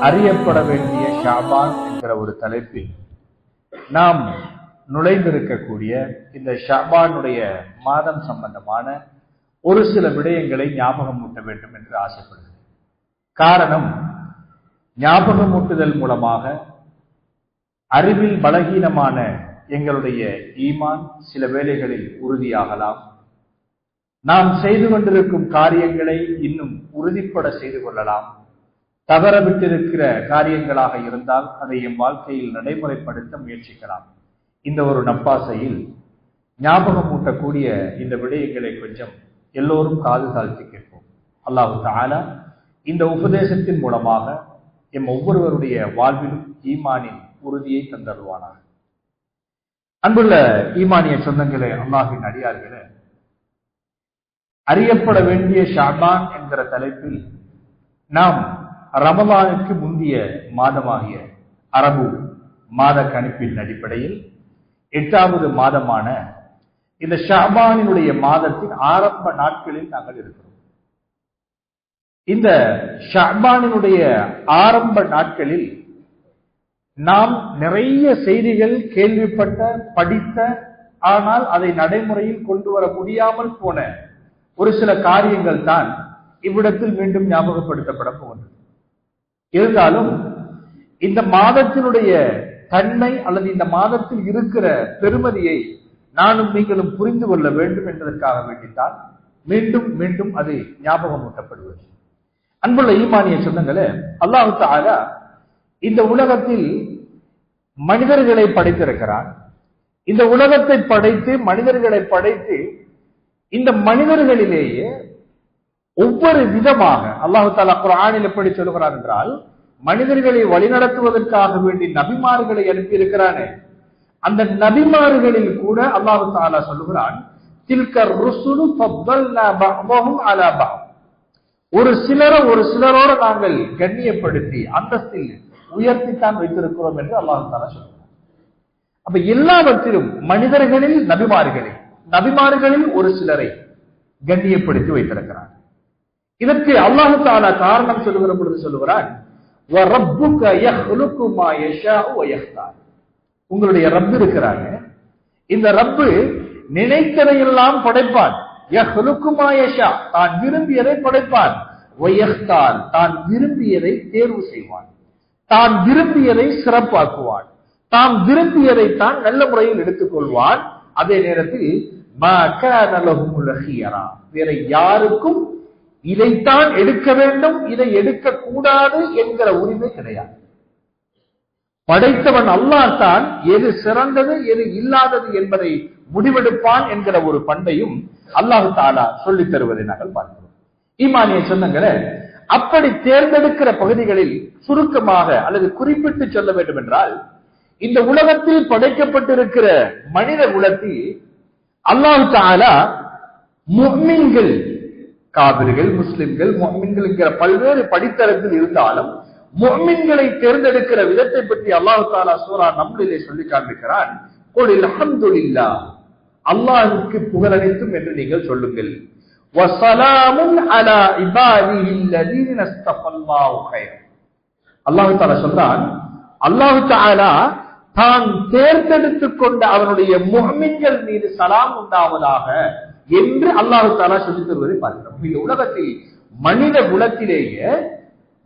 அறியப்பட வேண்டிய ஷாபான் என்கிற ஒரு தலைப்பில் நாம் நுழைந்திருக்கக்கூடிய இந்த ஷாபானுடைய மாதம் சம்பந்தமான ஒரு சில விடயங்களை ஞாபகமூட்ட வேண்டும் என்று ஆசைப்படுகிறேன். காரணம், ஞாபகமூட்டுதல் மூலமாக அறிவில் பலகீனமான எங்களுடைய ஈமான் சில வேளைகளில் உறுதியாகலாம். நாம் செய்து கொண்டிருக்கும் காரியங்களை இன்னும் உறுதிப்பட செய்து கொள்ளலாம். தவறவிட்டிருக்கிற காரியங்களாக இருந்தால் அதை என் வாழ்க்கையில் நடைமுறைப்படுத்த முயற்சிக்கலாம். இந்த ஒரு நப்பாசையில் ஞாபகமூட்டக்கூடிய இந்த விடயங்களை கொஞ்சம் எல்லோரும் காது தாழ்த்தி கேட்போம். அல்லாஹு தஆலா இந்த உபதேசத்தின் மூலமாக எம் ஒவ்வொருவருடைய வாழ்விலும் ஈமானின் உறுதியை தந்தருவானாக. அன்புள்ள ஈமானிய சொந்தங்களே, அல்லாஹ்வின் அடியார்களே, அறியப்பட வேண்டிய ஷாபான் என்கிற தலைப்பில் நாம் ரமலானுக்கு முந்தைய மாதமாகிய அரபு மாத கணிப்பின் அடிப்படையில் 8வது மாதமான இந்த ஷாபானினுடைய மாதத்தின் ஆரம்ப நாட்களில் நாங்கள் இருக்கிறோம். இந்த ஷாபானினுடைய ஆரம்ப நாட்களில் நாம் நிறைய செய்திகள் கேள்விப்பட்ட, படித்த, ஆனால் அதை நடைமுறையில் கொண்டு வர முடியாமல் போன ஒரு சில காரியங்கள் தான் இவ்விடத்தில் மீண்டும் ஞாபகப்படுத்தப்பட போகின்றது. இருந்தாலும் இந்த மாதத்தினுடைய தன்மை அல்லது இந்த மாதத்தில் இருக்கிற பெருமதியை நானும் நீங்களும் புரிந்து கொள்ள வேண்டும் என்பதற்காக வேண்டித்தான் மீண்டும் மீண்டும் அது ஞாபகமூட்டப்படுவது. அன்புள்ள ஈமானிய சொந்தங்களே, அல்லாஹ் தஆலா இந்த உலகத்தில் மனிதர்களை படைத்திருக்கிறான். இந்த உலகத்தை படைத்து மனிதர்களை படைத்து இந்த மனிதர்களிலேயே ஒவ்வொரு விதமாக அல்லாஹ் தஆலா குர்ஆனில் எப்படி சொல்கிறார் என்றால், மனிதர்களை வழிநடத்துவதற்காக வேண்டி நபிமார்களை அனுப்பி இருக்கிறானே, அந்த நபிமார்களில் கூட அல்லாஹ் தஆலா சொல்கிறான், தில்கர் ருசுலு ஃபضلنا بعضهم على بعض. ஒரு சிலரோடு நாங்கள் கண்ணியப்படுத்தி அந்தஸ்தில் உயர்த்தித்தான் வைத்திருக்கிறோம் என்று அல்லாஹ் தஆலா சொல்கிறார். அப்ப எல்லாவற்றிலும் மனிதர்களில் நபிமார்களில் ஒரு சிலரை கண்ணியப்படுத்தி வைத்திருக்கிறார். இதற்கு அல்லாஹ் தஆலா காரணம் சொல்லுகிற பொழுது சொல்லுகிறான், وَرَبُّكَ يَخْلُقُ مَا يَشَاءُ وَيَخْتَارُ. உங்களுடைய ரப் இருக்கிறாங்க, இந்த ரப்பு நினைத்ததையெல்லாம் படைப்பான். يَخْلُقُ مَا يَشَاءُ, தான் விரும்பியதை படைப்பான். وَيَخْتَارُ, தான் விரும்பியதை தேர்வு செய்வான். தான் விரும்பியதை சிறப்பாக்குவான். தாம் விரும்பியதை தான் நல்ல முறையில் எடுத்துக்கொள்வான். அதே நேரத்தில் مَا كَانَ لَهُمُ الْخِيَرَةُ, வேற யாருக்கும் இதைத்தான் எடுக்க வேண்டும், இதை எடுக்க கூடாது என்கிற உரிமை கிடையாது. படைத்தவன் அல்லாஹ் தான் எது சிறந்தது எது இல்லாதது என்பதை முடிவெடுப்பான் என்கிற ஒரு பண்பையும் அல்லாஹ் தஆலா சொல்லித் தருவதை நாங்கள் பார்க்கிறோம். ஈமானிய சொந்தங்களே, அப்படி தேர்ந்தெடுக்கிற பகுதிகளில் சுருக்கமாக அல்லது குறிப்பிட்டு சொல்ல வேண்டும் என்றால், இந்த உலகத்தில் படைக்கப்பட்டிருக்கிற மனித குலத்தில் அல்லாஹ் தஆலா முஃமின்கள், காபிர்கள், முஸ்லிம்கள், முஃமின்கள் என்கிற பல்வேறு படித்தரத்தில் இருந்தாலும் முஃமின்களை தேர்ந்தெடுக்கிற விதத்தை பற்றி அல்லாஹ் தஆலா சூரா நம்லிலே சொல்லி காண்பிக்கிறான். குல் அல்ஹம்துலில்லாஹ், அல்லாஹ்வுக்கு புகழ் அனைத்தும் என்று நீங்கள் சொல்லுங்கள். வஸலாமுன் அலா இபாதிஹில்லதீன இஸ்தஃபல்லாஹு கைர். அல்லாஹ் தஆலா சொல்றான், அல்லாஹ் தஆலா தான் தேர்ந்தெடுத்துக் கொண்ட அவனுடைய முஃமின்கள் மீது சலாம் உண்டாவதாக என்று அல்லாஹ் தஆலா சொல்லித் தருவதை பார்க்கிறோம். இந்த உலகத்தில் மனித குலத்திலேயே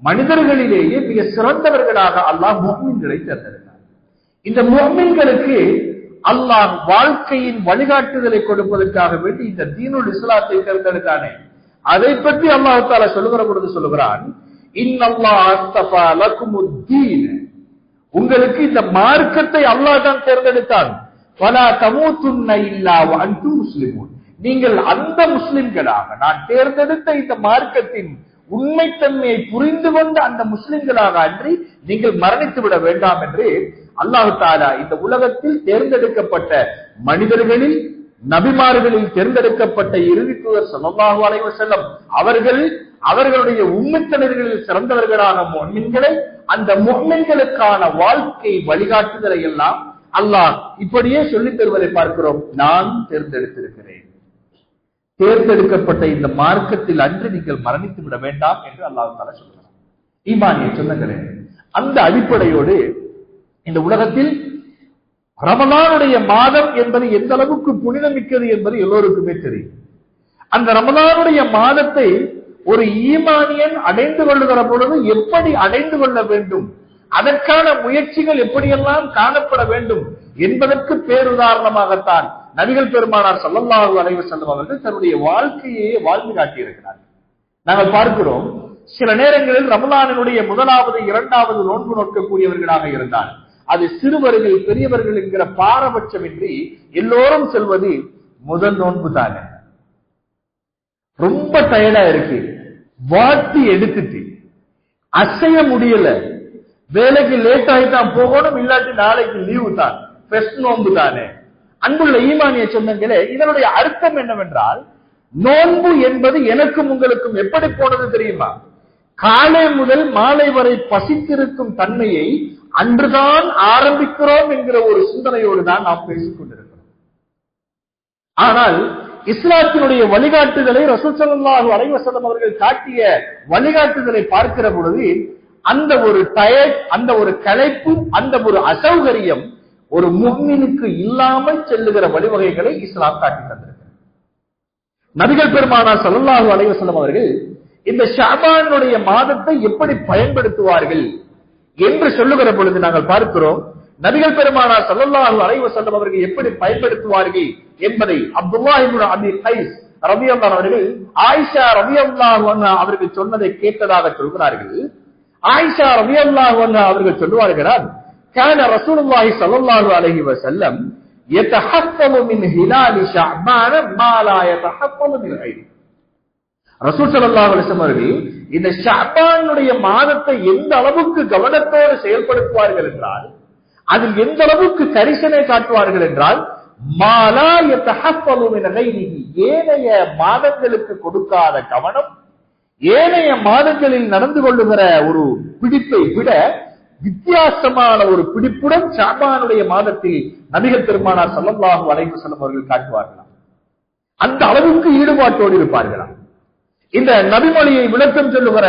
மனிதர்களிலேயே மிக சிறந்தவர்களாக அல்லாஹ் முஃமின்களை தேர்ந்தெடுத்தார். இந்த முஃமின்களுக்கு அல்லாஹ் வாழ்க்கையின் வழிகாட்டுதலை கொடுப்பதற்காக வேண்டி இந்த தீனுல் இஸ்லாத்தை தேர்ந்தெடுத்தானே, அதை பற்றி அல்லாஹ் தஆலா சொல்லுகிற பொழுது சொல்லுகிறான், இன்னல்லாஹ் அஸ்தஃபா லகுமுத்தீன், உங்களுக்கு இந்த மார்க்கத்தை அல்லாஹ் தான் தேர்ந்தெடுத்தான். வலா தமூதுன்ன இல்லா வஅன்தும் முஸ்லிமூன், நீங்கள் அந்த முஸ்லிம்களாக, நான் தேர்ந்தெடுத்த இந்த மார்க்கத்தின் உண்மைத்தன்மையை புரிந்து கொண்ட அந்த முஸ்லிம்களாக அன்றி நீங்கள் மரணித்து விட வேண்டாம் என்று அல்லாஹ் தஆலா இந்த உலகத்தில் தேர்ந்தெடுக்கப்பட்ட மனிதர்களில், நபிமார்களில் தேர்ந்தெடுக்கப்பட்ட இறுதி தூதர் ஸல்லல்லாஹு அலைஹி வஸல்லம் அவர்களுடைய உம்மத்தினர்களில் சிறந்தவர்களான முஃமின்களை, அந்த முஃமின்களுக்கான வாழ்க்கை வழிகாட்டுதலை எல்லாம் அல்லாஹ் இப்படியே சொல்லித் தருவதை பார்க்கிறோம். நான் தேர்ந்தெடுத்திருக்கிறேன், தேர்ந்தெடுக்கப்பட்ட இந்த மார்க்கத்தில் அன்று நீங்கள் மரணித்து விட வேண்டாம் என்று அல்லாஹ் தஆலா சொல்கிறார். ஈமானிய சொந்தங்களே, அந்த அடிப்படையோடு இந்த உலகத்தில் ரமலானுடைய மாதம் என்பது எந்த அளவுக்கு புனிதமிக்கது என்பது எல்லோருக்குமே தெரியும். அந்த ரமலானுடைய மாதத்தை ஒரு ஈமானியன் அடைந்து கொள்ளுகிற பொழுது எப்படி அடைந்து கொள்ள வேண்டும், அதற்கான முயற்சிகள் எப்படியெல்லாம் காணப்பட வேண்டும் என்பதற்கு பேருதாரணமாகத்தான் நபிகள் பெருமானார் ஸல்லல்லாஹு அலைஹி வஸல்லம் அவர்கள் தன்னுடைய வாழ்க்கையை வாழ்ந்து காட்டியிருக்கிறார். நாங்கள் பார்க்கிறோம், சில நேரங்களில் ரமலானினுடைய முதலாவது இரண்டாவது நோன்பு நோக்கக்கூடியவர்களாக இருந்தால் அது சிறுவர்கள் பெரியவர்கள் என்கிற பாரபட்சமின்றி எல்லோரும் செல்வது முதல் நோன்பு தானே. ரொம்ப டயர்டா இருக்கு, வாட்டி எடுத்துட்டு அசைய முடியல, வேலைக்கு லேட் ஆகித்தான் போகணும், இல்லாட்டி நாளைக்கு லீவு தான், ஃபர்ஸ்ட் நோன்பு தானே. அன்புள்ள ஈமானிய சொந்தங்களே, இதனுடைய அர்த்தம் என்னவென்றால், நோன்பு என்பது எனக்கும் உங்களுக்கும் எப்படி போனது தெரியுமா? காலை முதல் மாலை வரை பசித்திருக்கும் தன்மையை அன்றுதான் ஆரம்பிக்கிறோம் என்கிற ஒரு சிந்தனையோடு தான் நாம் பேசிக் கொண்டிருக்கிறோம். ஆனால் இஸ்லாத்தினுடைய வழிகாட்டுதலை ரசூல் ஸல்லல்லாஹு அலைஹி வஸல்லம் அவர்கள் காட்டிய வழிகாட்டுதலை பார்க்கிற பொழுது அந்த ஒரு டயர்ட், அந்த ஒரு களைப்பு, அந்த ஒரு அசௌகரியம் ஒரு முஃமினுக்கு இல்லாமல் செல்லுகிற வழிவகைகளை இஸ்லாம் காட்டி தந்திருக்கிறது. நபிகள் பெருமானார் ஸல்லல்லாஹு அலைஹி வஸல்லம் அவர்கள் இந்த ஷஅபானுடைய மாதத்தை எப்படி பயன்படுத்துவார்கள் என்று சொல்லுகிற பொழுது நாங்கள் பார்க்கிறோம், நபிகள் பெருமானார் ஸல்லல்லாஹு அலைஹி வஸல்லம் அவர்கள் எப்படி பயன்படுத்துவார்கள் என்பதை அப்துல்லாஹ் இப்னு அபீ கைஸ் ரலியல்லாஹு அவர்கள் ஆயிஷா ரலியல்லாஹு அன்ஹா அவர்கள் சொன்னதை கேட்டதாக சொல்கிறார்கள். ஆயிஷா ரலியல்லாஹு அன்ஹா அவர்கள் சொல்வார்களாம், கான ரசூலுல்லாஹி ஸல்லல்லாஹு அலைஹி வஸல்லம் யதஹஃபலு மின் ஹிலால் ஷஅபான் மா லா யதஹஃபலு மின் ஐன். ரசூல் ஸல்லல்லாஹு அலைஹி வஸல்லம் அவர்கள் இந்த ஷஅபானுடைய மாதத்தை எந்த அளவுக்கு கவனத்தோடு செயல்படுத்துவார்கள் என்றால், அதில் எந்த அளவுக்கு கரிசனை காட்டுவார்கள் என்றால், மா லா யதஹஃபலு மின் கைரிஹி, ஏனைய மாதங்களுக்கு கொடுக்காத கவனம், ஏனைய மாதங்களில் நடந்து கொள்ளுகிற ஒரு பிடிப்பை விட வித்தியாசமான ஒரு பிடிப்புடன் ஷஅபானுடைய மாதத்தில் நபிகள் பெருமானார் ஸல்லல்லாஹு அலைஹி வஸல்லம் அவர்கள் காட்டுவார்களாம். அந்த அளவுக்கு ஈடுபாட்டோடு இருப்பார்களாம். இந்த நபிமொழியை விளக்கம் சொல்லுகிற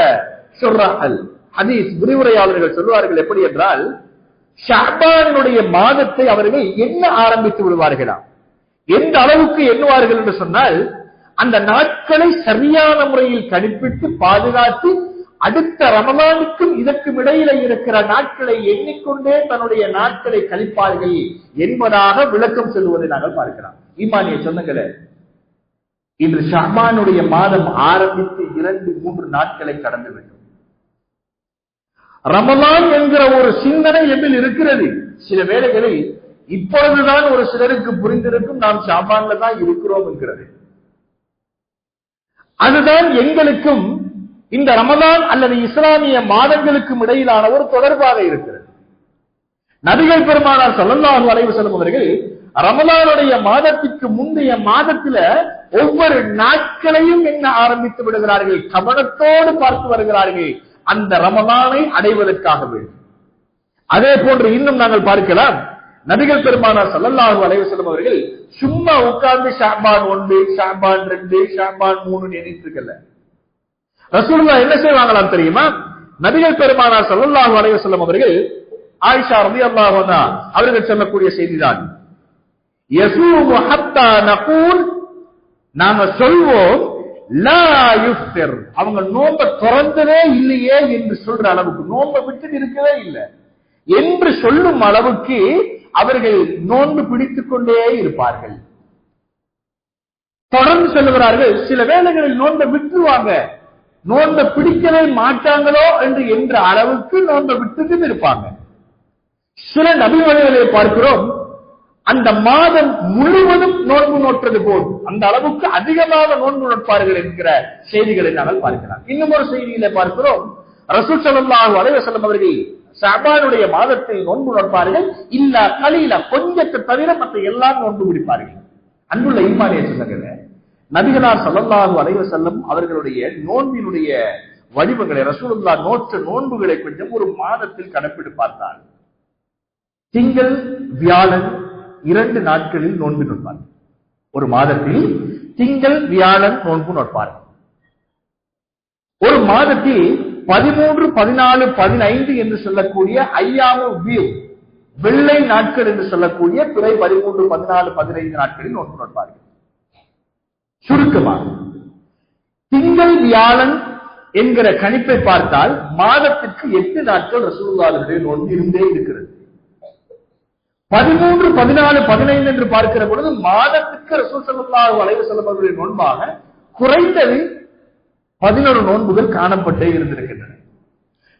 ஷுர்ராஹல் ஹதீஸ் விரிவுரையாளர்கள் சொல்லுவார்கள் எப்படி என்றால், ஷஅபானுடைய மாதத்தை அவர்கள் எண்ண ஆரம்பித்து விடுவார்களாம். எந்த அளவுக்கு எண்ணுவார்கள் என்று சொன்னால், அந்த நாட்களை சரியான முறையில் கணிப்பிட்டு பாதுகாத்து அடுத்த ரமலானுக்கும் இதற்கும் இடையில இருக்கிற நாட்களை எண்ணிக்கொண்டே தன்னுடைய நாட்களை கழிப்பார்கள் என்பதாக விளக்கம் சொல்லுவதை நாங்கள் பார்க்கிறோம். ஈமானிய சொந்தங்களே, இன்று ஷஅபானுடைய மாதம் ஆரம்பித்து 2-3 நாட்களை கடந்து வேண்டும். ரமலான் என்கிற ஒரு சிந்தனை எம்மில் இருக்கிறது. சில வேளைகளில் இப்பொழுதுதான் ஒரு சிலருக்கு புரிந்திருக்கும், நாம் ஷஅபான்ல தான் இருக்கிறோம் என்கிறது. அதுதான் எங்களுக்கும் இந்த ரமலான் அல்லது இஸ்லாமிய மாதங்களுக்கும் இடையிலான ஒரு தொடர்பாக இருக்கிறது. நபிகள் பெருமானார் ஸல்லல்லாஹு அலைஹி வஸல்லம் அவர்கள் ரமலானுடைய மாதத்திற்கு முந்தைய மாதத்தில ஒவ்வொரு நாட்களையும் என்ன ஆரம்பித்து விடுகிறார்கள், கவனத்தோடு பார்த்து வருகிறார்கள், அந்த ரமலானை அடைவதற்காக வேண்டும். அதே போன்று இன்னும் நாங்கள் பார்க்கலாம், நபிகள் பெருமானார் ஸல்லல்லாஹு அலைஹி வஸல்லம் அவர்கள் சும்மா உட்கார்ந்து ஷஅபான் 1, ஷஅபான் 2, ஷஅபான் 3 எண்ணிட்டு இருக்கல. ரசூலுல்லாஹ் என்ன செய்வாங்களாம் தெரியுமா? நபிகள் பெருமானார் ஸல்லல்லாஹு அலைஹி வஸல்லம் அவர்கள் ஆயிஷா ரலியல்லாஹு அன்ஹா அவர்கள் சொல்லக்கூடிய செய்திதான், யஸூமு ஹத்தா நகூல், நாங்க சொல்வோம் லா யுஃப்திர், அவங்க நோன்பை திறந்ததே இல்லையே என்று சொல்ற அளவுக்கு, நோன்பை விட்டு இருக்கவே இல்லை என்று சொல்லும் அளவுக்கு அவர்கள் நோன்பு பிடித்துக் கொண்டே இருப்பார்கள். தொடர்ந்து சொல்லுகிறார்கள், சில வேளைகளில் நோன்பை விட்டுருவாங்க, நோன்பை பிடிக்கவே மாட்டாங்களோ என்று என்ற அளவுக்கு நோன்பை விட்டுட்டு இருப்பாங்க. சில நபிமொழிகளை பார்க்கிறோம், அந்த மாதம் முழுவதும் நோன்பு நோற்றது போல் அந்த அளவுக்கு அதிகமாக நோன்பு நோட்பார்கள் என்கிற செய்திகளை நாங்கள் பார்க்கலாம். இன்னும் ஒரு செய்தியில பார்க்கிறோம், ரசூல் ஸல்லல்லாஹு அலைஹி வஸல்லம் அவர்கள் ஷஅபானுடைய மாதத்தில் நோன்பு நோட்பார்கள், இல்ல கலீல, கொஞ்சத்தை தவிர மற்ற எல்லாம் நோன்பு பிடிப்பார்கள். அன்புள்ள ஈமானிய சொந்தங்களே, நபிகளார் ஸல்லல்லாஹு அலைஹி வஸல்லம் அவர்களுடைய நோன்பினுடைய வடிவங்களை, ரசூலுல்லாஹ் நோற்ற நோன்புகளை கொஞ்சம் ஒரு மாதத்தில் கணக்கிட்டு பார்த்தால், திங்கள் வியாழன் 2 நாட்களில் நோன்பு நோட்பார்கள். ஒரு மாதத்தில் திங்கள் வியாழன் நோன்பு நோட்பார்கள். ஒரு மாதத்தில் 13, 14, 15 என்று சொல்லக்கூடிய ஐயாமு வீவ் வெள்ளை நாட்கள் என்று சொல்லக்கூடிய பிறை 13, 14, 15 நாட்களில் நோன்பு நோட்பார்கள். சுருக்கமாக திங்கள் வியாழன் என்கிற கணிப்பை பார்த்தால் மாதத்திற்கு 8 நாட்கள் ரசூலுல்லாஹ்வுடைய நோன்பு இருந்தே இருக்கிறது. 13, 14, 15 என்று பார்க்கிற பொழுது மாதத்துக்கு ரசூல் ஸல்லல்லாஹு அலைஹி வஸல்லம் அவர்களுடைய நோன்பாக குறைந்தது 11 நோன்புகள் காணப்பட்டே இருந்திருக்கின்றன.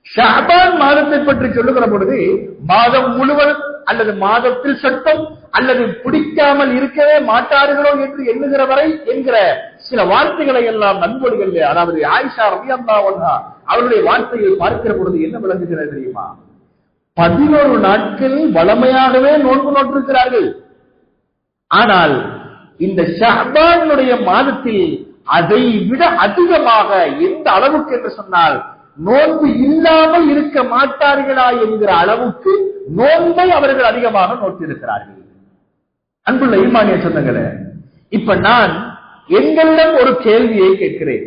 ஷஅபான் மாதத்தை பற்றி சொல்லுகிற பொழுது மாதம் முழுவதும் அல்லது மாதத்தில் சட்டம் அல்லது பிடிக்காமல் இருக்கவே மாட்டார்களோ என்று எண்ணுகிற வரை என்கிற சில வார்த்தைகளை எல்லாம் நன்கொடிகள், அதாவது ஆயிஷா ரலியல்லாஹு அன்ஹா அவருடைய வார்த்தையை பார்க்கிற பொழுது என்ன விளங்குகிறது தெரியுமா? 11 நாட்கள் வளமையாகவே நோன்பு நோட்டிருக்கிறார்கள். ஆனால் இந்த ஷஅபானுடைய மாதத்தில் அதை விட அதிகமாக எந்த அளவுக்கு என்று சொன்னால் நோன்பு இல்லாமல் இருக்க மாட்டார்களா என்கிற அளவுக்கு நோன்பை அவர்கள் அதிகமாக நோட்டிருக்கிறார்கள். அன்புள்ள ஈமானிய சொந்தங்களே, இப்ப நான் எங்களிடம் ஒரு கேள்வியை கேட்கிறேன்.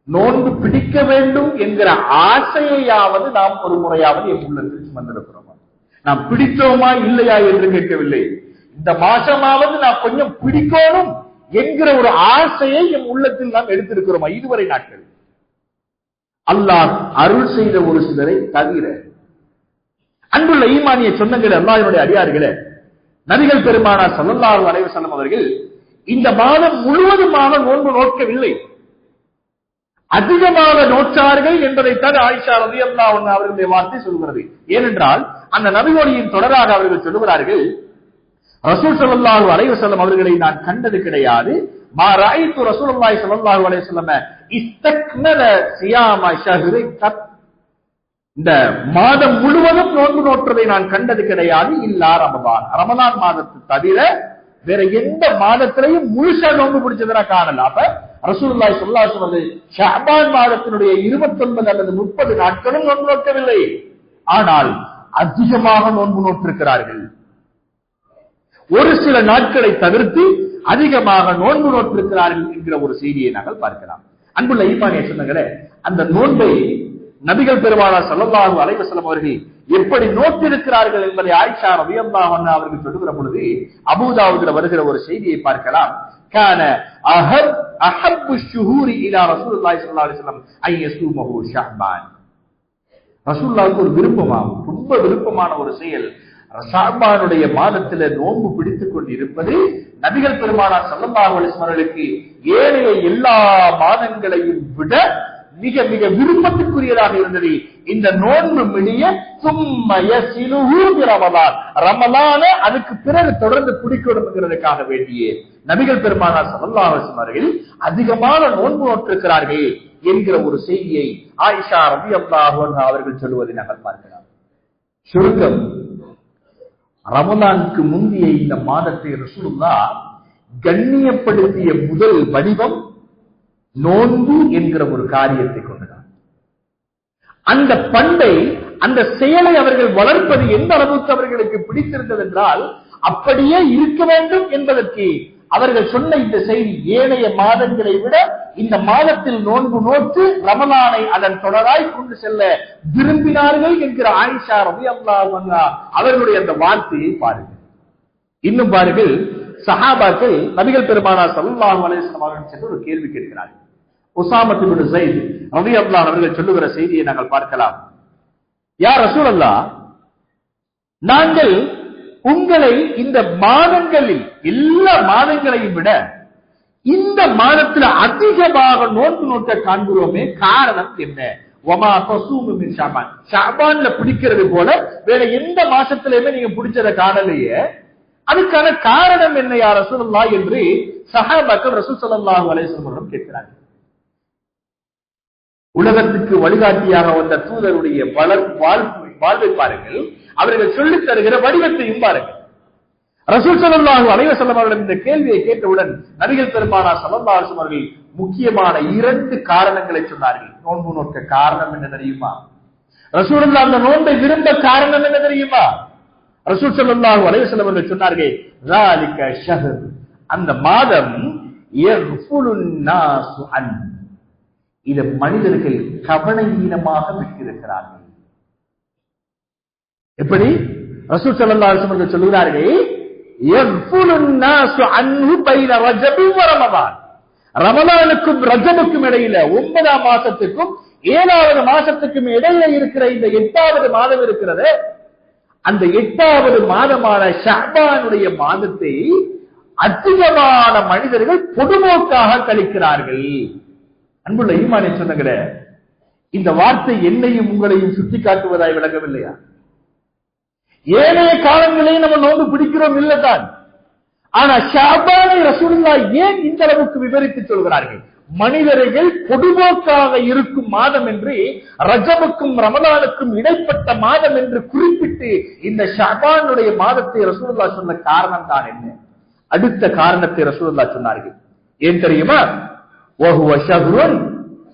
நோன்பு பிடிக்க வேண்டும் என்கிற ஆசையாவது நாம் ஒரு முறையாவது என் உள்ளத்தில் சுமந்திருக்கிறோமா? நாம் பிடித்தோமா இல்லையா என்று கேட்கவில்லை. இந்த மாசமாவது நான் கொஞ்சம் பிடிக்கணும் என்கிற ஒரு ஆசையை என் உள்ளத்தில் நாம் எடுத்திருக்கிறோமா? இதுவரை நாட்கள் அல்லாஹ் அருள் செய்த ஒரு சிலரை தவிர. அன்புள்ள ஈமானிய சொந்தங்களே, அல்லாஹ்வுடைய அடியார்களே, நபிகள் பெருமானார் ஸல்லல்லாஹு அலைஹி வஸல்லம் அவர்கள் இந்த மாதம் முழுவதுமாக நோன்பு நோக்கவில்லை, அதிகமாக நோற்றார்கள் என்பதைத்தான் ஆயிஷா ரலியல்லாஹு அன்ஹா அவர்களுடைய வார்த்தை சொல்கிறது. ஏனென்றால் அந்த நபிமொழியின் தொடராக அவர்கள் சொல்லுகிறார்கள், ரசூல் ஸல்லல்லாஹு அலைஹி வஸல்லம் அவர்களை நான் கண்டது கிடையாது. மா ரஅய்து ரசூலுல்லாஹி ஸல்லல்லாஹு அலைஹி வஸல்லம் இஸ்தக்மல சியாம ஷஹ்ரி கத், இந்த மாதம் முழுவதும் நோன்பு நோற்றதை நான் கண்டது கிடையாது. இல்லா ரமதான், ரமதான் மாதத்தை தவிர வேற எந்த மாதத்திலையும் முழுசா நோன்பு பிடிச்சதை நான் காணல. அப்ப ரசூலுல்லாஹி ஸல்லல்லாஹு அலைஹி வஸல்லம் ஷஅபான் மாதத்தினுடைய 29 அல்லது 30 நாட்களும் நோன்பு நோக்கவில்லை. ஆனால் அதிகமாக நோன்பு நோற்றிருக்கிறார்கள். ஒரு சில நாட்களை தவிர்த்து அதிகமாக நோன்பு நோற்றிருக்கிறார்கள் என்கிற ஒரு செய்தியை நாங்கள் பார்க்கலாம். அன்புள்ள ஈமானிய சொந்தங்களே, அந்த நோன்பை நபிகள் பெருமானார் ஸல்லல்லாஹு அலைஹி வஸல்லம் அவர்கள் எப்படி நோற்றிருக்கிறார்கள் என்பதை ஆயிஷா ரலியல்லாஹு அன்ஹா அவர்கள் சொல்லுகிற பொழுது அபூதாவுதுல வருகிற ஒரு செய்தியை பார்க்கலாம். கான அஹப்பு ஷுஹூரி இலா ரசூலுல்லாஹி ஸல்லல்லாஹு அலைஹி வஸல்லம் ஐ யஸூமஹு ஷஅபான். ரசூலுல்லாஹ்வுக்கு ஒரு விருப்பமாகும், ரொம்ப விருப்பமான ஒரு செயல் ஷஅபானுடைய மாதத்திலே நோன்பு பிடித்துக் கொண்டிருப்பது நபிகள் பெருமானார் ஸல்லல்லாஹு அலைஹி வஸல்லம் அவர்களுக்கு ஏனைய எல்லா மாதங்களையும் விட மிக மிக விருப்பத்துக்குரியதாக இருந்தது. இந்த நோன்பு முடிய ரமலான், ரமலான அதுக்கு பிறகு தொடர்ந்து பிடிக்கணுங்கிறதுக்காக வேண்டிய நபிகள் பெருமானார் ஸல்லல்லாஹு அலைஹி வஸல்லம் அவர்கள் அதிகமான நோன்பு நோற்றிருக்கிறார்கள் என்கிற ஒரு செய்தியை ஆயிஷா ரலியல்லாஹு அன்ஹா அவர்கள் சொல்லுவதை நாங்கள் பார்க்கலாம். சுருக்கம், ரமலானுக்கு முந்தைய இந்த மாதத்தை ரசூலுல்லாஹ் கண்ணியப்படுத்திய முதல் வடிவம் நோன்பு என்கிற ஒரு காரியத்தை கொண்டுதான். அந்த பண்டை, அந்த செயலை அவர்கள் வளர்ப்பது எந்த அளவுக்கு அவர்களுக்கு பிடித்திருந்தது என்றால் அப்படியே இருக்க வேண்டும் என்பதற்கு அவர்கள் சொன்ன இந்த செய்தி ஏனைய மாதங்களை விட இந்த மாதத்தில் நோன்பு நோற்று ரமலானை அதன் தொடராய் கொண்டு செல்ல விரும்பினார்கள் என்கிற ஆயிஷா ரலியல்லாஹு அன்ஹா அவர்களுடைய அந்த வார்த்தையை பாருங்கள். இன்னும் பாருங்கள், சஹாபாக்கள் நபிகள் பெருமானார் ஸல்லல்லாஹு அலைஹி வஸல்லம் அவர்கள் சென்று ஒரு கேள்வி கேட்கிறார்கள். உஸாமா இப்னு ஸைத் ரலியல்லாஹு அவர்கள் சொல்லுகிற செய்தியை நாங்கள் பார்க்கலாம். யா ரசூலல்லாஹ், நாங்கள் உங்களை இந்த மாதங்களில் எல்லா மாதங்களையும் விட இந்த மாதத்தில் அதிகமாக நோன்பு நோக்க காண்கிறோமே, காரணம் என்ன? வமா தஸூமு மின் ஷஅபான், ஷஅபான்ல பிடிக்கிறது போல வேற எந்த மாசத்திலயுமே நீங்க பிடிச்சத காணலையே, அதுக்கான காரணம் என்ன யா ரசூலுல்லாஹ் என்று சஹாபாக்கள் ரசூல் ஸல்லல்லாஹு அலைஹி வஸல்லம் கேட்கிறார்கள். உலகத்துக்கு வழிகாட்டியாக வந்த தூதருடைய வாழ்வை பாருங்கள், அவர்கள் சொல்லித் தருகிற வடிவத்தையும் பாருங்கள். ரசூல் ஸல்லல்லாஹு அலைஹி வஸல்லம் அவர்கள் இந்த கேள்வியை கேட்டவுடன் நபிகள் பெருமானார் ஸல்லல்லாஹு அலைஹி வஸல்லம் அவர்கள் முக்கியமான 2 காரணங்களை சொன்னார்கள். நோன்பு நோக்க காரணம் என்ன தெரியுமா? ரசூலுல்லாஹ் அந்த நோன்பை விரும்ப காரணம் என்ன தெரியுமா? ரசூல் ஸல்லல்லாஹு அலைஹி வஸல்லம் அவர்கள் சொன்னார்கள், ذَلِكَ شَهْرٌ, அந்த மாதம் يَغْفُلُ النَّاسُ عَنْهُ, இதை மனிதர்கள் கவனஈனமாக விட்டிருக்கிறார்கள். எப்படி ரசூல் ஸல்லல்லாஹு அலைஹி வஸல்லம் சொல்கிறார்கள், யஃபுலுன் நாஸு அன்ஹு பைன ரஜபி வ ரமதான். ரமலானுக்கும் ரஜபுக்கும் இடையில 9ஆம் மாசத்துக்கும் 7வது மாசத்துக்கும் இடையில இருக்கிற இந்த 8வது மாதம் இருக்கிறது, அந்த 8வது மாதமான ஷஅபானுடைய மாதத்தை அதிகமான மனிதர்கள் பொதுமோக்காக கழிக்கிறார்கள். அன்புள்ள ஈமானை சொன்னங்களே, இந்த வார்த்தை என்னையும் உங்களையும் சுட்டி காட்டுவதாய் விளங்கவில்லையா? ஏனைய காலங்களே நம்ம நோன்பு பிடிக்கிறோம் இல்லதான், ஆனா ஷஅபானை ரசூலுல்லாஹ் ஏன் இந்த அளவுக்கு விவரித்து சொல்கிறார்கள்? மனிதர்கள் பொதுமோக்காக இருக்கும் மாதம் என்று, ரஜபுக்கும் ரமலானுக்கும் இடைப்பட்ட மாதம் என்று குறிப்பிட்டு இந்த ஷஅபானுடைய மாதத்தை ரசூலுல்லாஹ் சொன்ன காரணம் தான் என்ன? அடுத்த காரணத்தை ரசூலுல்லாஹ் சொன்னார்கள். ஏன் தெரியுமா? வஹுவ ஷஹ்ருன்,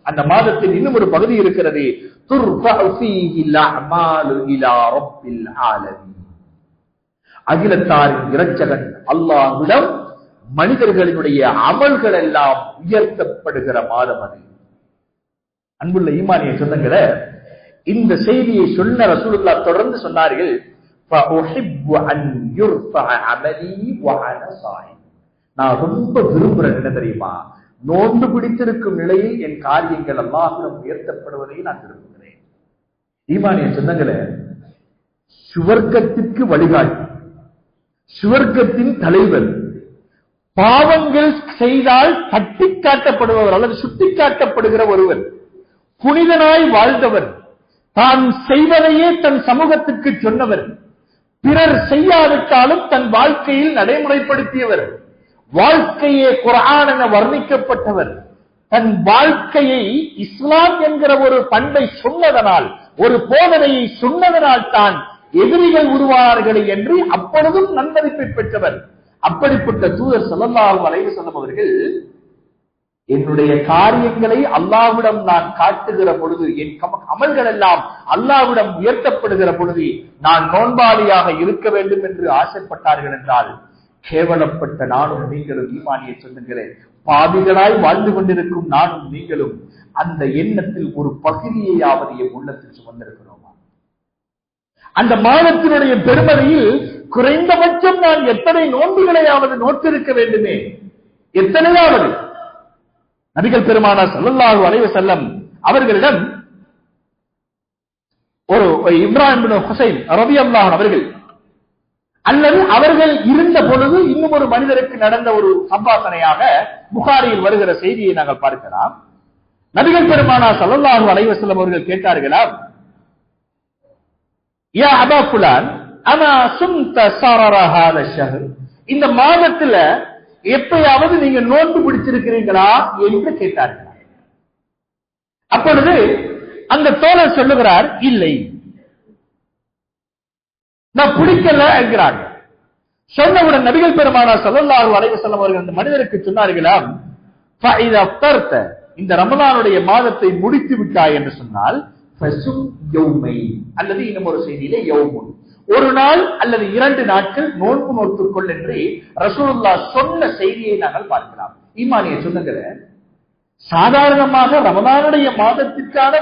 அந்த மாதத்தில் இன்னும் ஒரு பகுதி இருக்கிறது, துர்ஃபஉ ஃபீஹில் அஅமாலு இலா ரப்பில் ஆலமீன். அகிலத்தாரின் இரட்சகன் அல்லாஹ்விடம் மனிதர்களினுடைய அமல்கள் எல்லாம் உயர்த்தப்படுகிற மாதம் அது. அன்புள்ள ஈமானிய சொந்தங்களே, இந்த செய்தியை சொன்ன ரசூலுல்லாஹ் தொடர்ந்து சொன்னார்கள், ஃபஉஹிப்பு அன் யுர்ஃபஅ அமலி வ அன ஸாயிம். நான் ரொம்ப விரும்புறேன் என்ன தெரியுமா? நோன்பு பிடித்திருக்கும் நிலையில் என் காரியங்கள் அல்லாஹ்விடம் உயர்த்தப்படுவதை நான் விரும்புகிறேன். ஈமானிய சொந்தங்களே, சுவர்க்கத்திற்கு வழிகாட்டி, சுவர்க்கத்தின் தலைவர், பாவங்கள் செய்தால் தட்டி காட்டப்படுபவர் அல்லது சுட்டி காட்டப்படுகிற ஒருவர், புனிதனாய் வாழ்ந்தவர், தான் செய்வதையே தன் சமூகத்துக்கு சொன்னவர், பிறர் செய்யாவிட்டாலும் தன் வாழ்க்கையில் நடைமுறைப்படுத்தியவர், வாழ்க்கையே குர்ஆன் என வர்ணிக்கப்பட்டவர், தன் வாழ்க்கையை இஸ்லாம் என்கிற ஒரு பண்பை சொன்னதனால், ஒரு போதனையை சொன்னதனால் தான் எதிரிகள் உருவானார்கள் என்று அப்பொழுதும் நன்மதிப்பை பெற்றவர். அப்படிப்பட்ட தூதர் ஸல்லல்லாஹு அலைஹி வஸல்லம் அவர்கள், என்னுடைய காரியங்களை அல்லாஹ்விடம் நான் காட்டுகிற பொழுது, என் அமல்கள் எல்லாம் அல்லாஹ்விடம் உயர்த்தப்படுகிற பொழுது நான் நோன்பாளியாக இருக்க வேண்டும் என்று ஆசைப்பட்டார்கள் என்றால், கேவலப்பட்ட நானும் நீங்களும், ஈமானியை சொன்னங்களே, பாவிகளாய் வாழ்ந்து கொண்டிருக்கும் நானும் நீங்களும் அந்த எண்ணத்தில் ஒரு பகுதியையாவது என் உள்ளத்தில் சுமந்திருக்கிறோமா? அந்த மாதத்தினுடைய பெருமதியில் குறைந்தபட்சம் நான் எத்தனை நோன்புகளையாவது நோற்றிருக்க வேண்டுமே, எத்தனையாவது. நபிகள் பெருமானார் ஸல்லல்லாஹு அலைஹி வஸல்லம் அவர்களிடம் ஒரு இப்ராஹிம் பின் ஹுசைன் ரலியல்லாஹு அவர்கள், அல்லது அவர்கள் இருந்த பொழுது இன்னும் ஒரு மனிதருக்கு நடந்த ஒரு சம்பாஷணையாக புகாரியில் வருகிற செய்தியை நாங்கள் பார்க்கலாம். நபிகள் பெருமானார் ஸல்லல்லாஹு அலைஹி வஸல்லம் அவர்கள் கேட்டார்களாம், யா அபா ஃபுலான் அமா சும்த ஸரர ஹாதா ஷஹர், இந்த மாதத்துல எப்பயாவது நீங்க நோன்பு பிடிச்சிருக்கிறீங்களா என்று கேட்டார்கள். அப்பொழுது அந்த தோழர் சொல்லுகிறார், இல்லை, நான் பிடிக்கல என்கிறாங்க. சொன்னவுடன் நபிகள் பெருமானார் ஸல்லல்லாஹு அலைஹி வஸல்லம் அவர்கள் அந்த மனிதருக்கு சொன்னார்களாம், ஃபஇதா அஃப்தர்த, இந்த ரமலானுடைய மாதத்தை முடித்து விட்டாய் என்று சொன்னால், ஃபசும் யௌமை, அல்லது இன்னும் ஒரு செய்தியிலே யௌமுன், ஒரு நாள் அல்லது 2 நாட்கள் நோன்பு நோற்றுக்கொள் என்று ரசூலுல்லாஹ் சொன்ன செய்தியை நாங்கள் பார்க்கலாம். ஈமானிய சொன்னங்களே, சாதாரணமாக ரமலானுடைய மாதத்திற்கான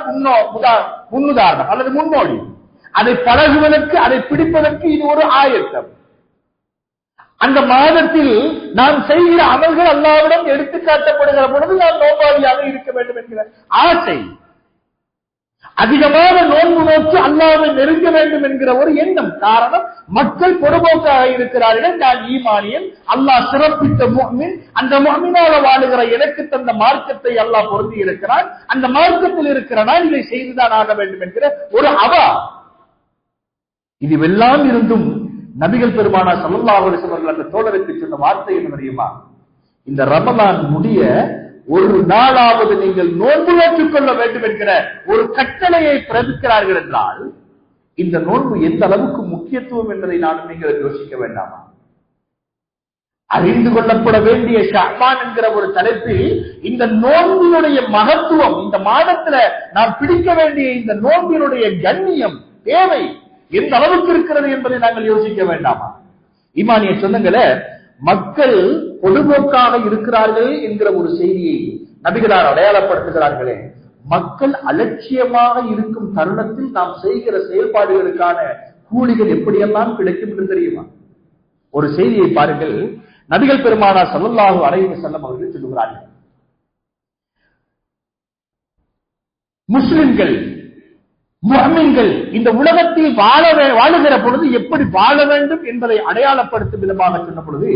முன்னுதாரணம் அல்லது முன்னோடி, அதை பழகுவதற்கு, அதை பிடிப்பதற்கு இது ஒரு ஆயத்தம். அந்த மாதத்தில் நாம் செய்கிற அமல்கள் அல்லாஹ்விடம் எடுத்து காட்டப்படுகிற பொழுது நாம் நோன்பாளியாக இருக்க வேண்டும் என்கிற ஆசை, அதிகமாக நோன்பு நோக்கி அல்லாஹ்வை நெருங்க வேண்டும் என்கிற ஒரு எண்ணம். காரணம், மக்கள் பொதுமோக்காக இருக்கிறார்கள், நான் ஈமானியன், அல்லாஹ் சிறப்பித்த முஃமின், அந்த முஃமினாக வாழுகிற எனக்கு தந்த மார்க்கத்தை அல்லாஹ் பொருந்தி இருக்கிறான், அந்த மார்க்கத்தில் இருக்கிற நான் இதை செய்துதான் ஆக வேண்டும் என்கிற ஒரு அவா. இதுவெல்லாம் இருந்தும் நபிகள் பெருமானார் ஸல்லல்லாஹு அலைஹி வஸல்லம் அந்த தோழருக்கு சொன்ன வார்த்தை என்ன தெரியுமா? இந்த ரமலான் முடிய ஒரு நாளாவது நீங்கள் நோன்பு நோற்றுக் கொள்ள வேண்டும் என்கிற ஒரு கட்டளையை பிறப்பிக்கிறார்கள் என்றால், இந்த நோன்பு எந்த அளவுக்கு முக்கியத்துவம் என்பதை நானும் நீங்கள் யோசிக்க வேண்டாமா? அறிந்து கொள்ளப்பட வேண்டிய ஷஅபான் என்கிற ஒரு தலைப்பில் இந்த நோன்பினுடைய மகத்துவம், இந்த மாதத்துல நாம் பிடிக்க வேண்டிய இந்த நோன்பினுடைய கண்ணியம், தேவை எந்த அளவுக்கு இருக்கிறது என்பதை நாங்கள் யோசிக்க வேண்டாமா? ஈமானிய சொந்தங்களே, மக்கள் பொதுமோக்காக இருக்கிறார்கள் என்கிற ஒரு செய்தியை நபிகளார் அடையாளப்படுத்துகிறார்களே, மக்கள் அலட்சியமாக இருக்கும் தருணத்தில் நாம் செய்கிற செயல்பாடுகளுக்கான கூலிகள் எப்படியெல்லாம் கிடைக்கும் என்று தெரியுமா? ஒரு செய்தியை பாருங்கள். நபிகள் பெருமானார் ஸல்லல்லாஹு அலைஹி வஸல்லம் அவர்கள் சொல்லுகிறார்கள், முஸ்லிம்கள் முஹ்மின்கள் இந்த உலகத்தில் வாழுகிற பொழுது எப்படி வாழ வேண்டும் என்பதை அடையாளப்படுத்தும் விதமாக சொன்ன பொழுது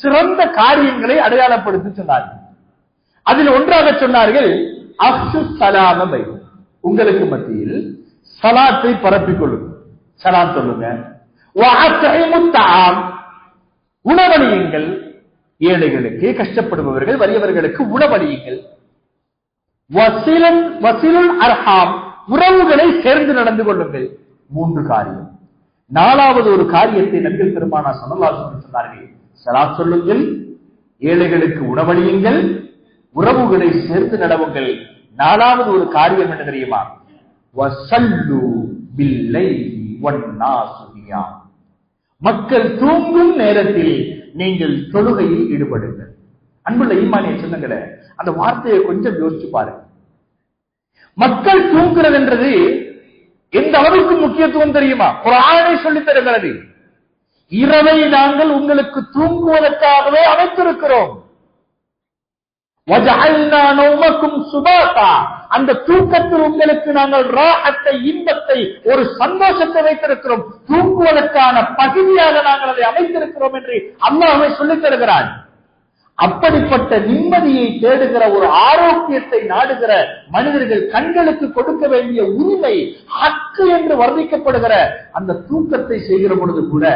சிறந்த காரியங்களை அடையாளப்படுத்தி சொன்னார்கள். அதில் ஒன்றாக சொன்னார்கள், அஃஷு ஸலாம பைனக்கும், உங்களுக்கு மத்தியில் ஸலாத்தை பரப்பிக் கொள்ளுங்கள், ஸலாம் சொல்லுங்க. வஅத்இமுத் தஆம், உணவளியுங்கள், ஏழைகளுக்கு, கஷ்டப்படுபவர்கள், வறியவர்களுக்கு உணவளியுங்கள். வஸிலுல் அர்ஹாம், உறவுகளை சேர்ந்து நடந்து கொள்ளுங்கள். 3 காரியம். 4வது ஒரு காரியத்தை நபிகள் பெருமானார் ஸல்லல்லாஹு அலைஹி வஸல்லம் சொன்னார்கள், ஸலாத் சொல்லுங்கள், ஏழைகளுக்கு உணவளியுங்கள், உறவுகளை சேர்ந்து நடவுங்கள். 4வது ஒரு காரியம் என்ன தெரியுமா? வஸல்லு பில்லைலி வன்னாஸு நியாம், மக்கள் தூங்கும் நேரத்தில் நீங்கள் தொழுகையில் ஈடுபடுங்கள். அன்புள்ள ஈமானிய சொந்தங்களே, அந்த வார்த்தையை கொஞ்சம் யோசிச்சு பாருங்க. மக்கள் தூங்குறது என்றது எந்த அளவுக்கு முக்கியத்துவம் தெரியுமா? குர்ஆனை சொல்லித் தருகிறது. இரவை நாங்கள் உங்களுக்கு தூங்குவதற்காகவே அமைத்திருக்கிறோம். வஜஅல்னா நௌமக்கும் சுபாதா, அந்த தூக்கத்தில் உங்களுக்கு நாங்கள் ராஹத்தை, இன்பத்தை, ஒரு சந்தோஷத்தை வைத்திருக்கிறோம். தூங்குவதற்கான பகுதியாக நாங்கள் அதை அமைத்திருக்கிறோம் என்று அல்லாஹ்வே சொல்லித் தருகிறான். அப்படிப்பட்ட நிம்மதியை தேடுகிற, ஒரு ஆரோக்கியத்தை நாடுகிற மனிதர்கள் கண்களுக்கு கொடுக்க வேண்டிய உரிமை, ஹக்கு என்று வர்ணிக்கப்படுகிற அந்த தூக்கத்தை செய்கிற பொழுது கூட